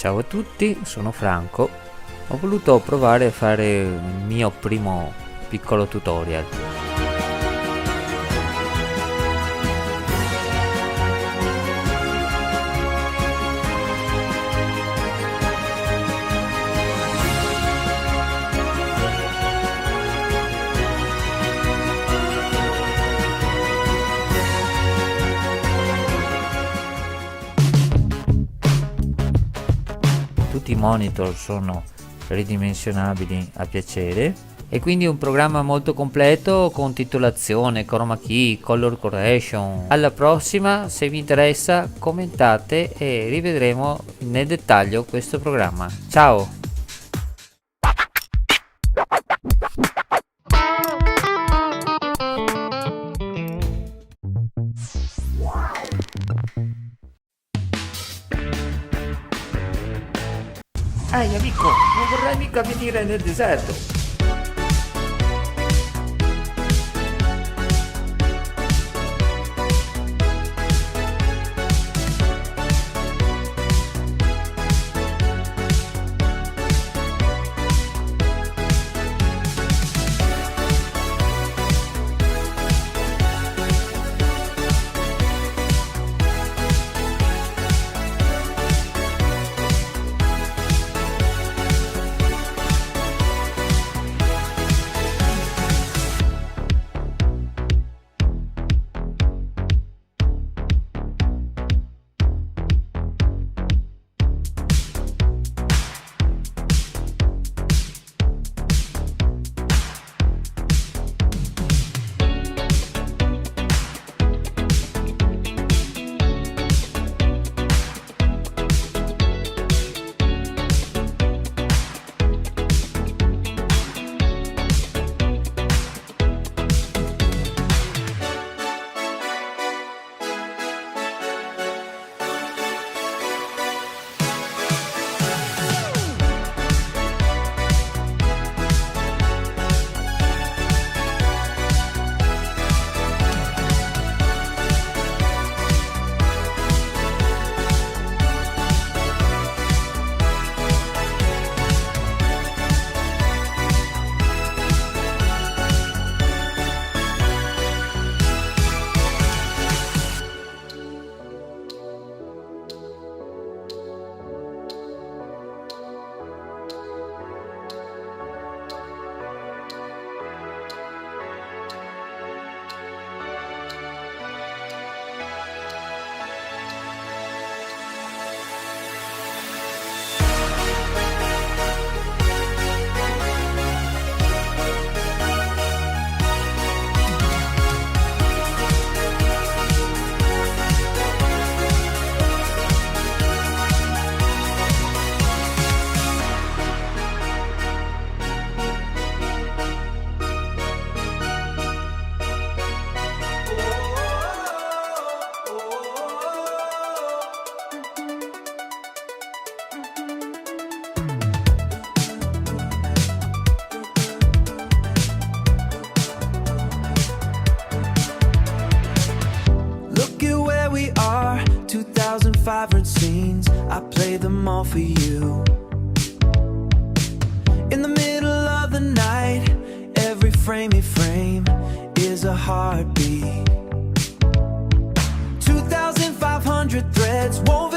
Ciao a tutti, sono Franco. Ho voluto provare a fare il mio primo piccolo tutorial. Tutti i monitor sono ridimensionabili a piacere e quindi è un programma molto completo con titolazione, chroma key, color correction. Alla prossima, se vi interessa commentate e rivedremo nel dettaglio questo programma. Ciao! Ehi amico, non vorrai mica venire nel deserto? we are, 2,500 scenes, I play them all for you. In the middle of the night, every frame you frame is a heartbeat. 2,500 threads woven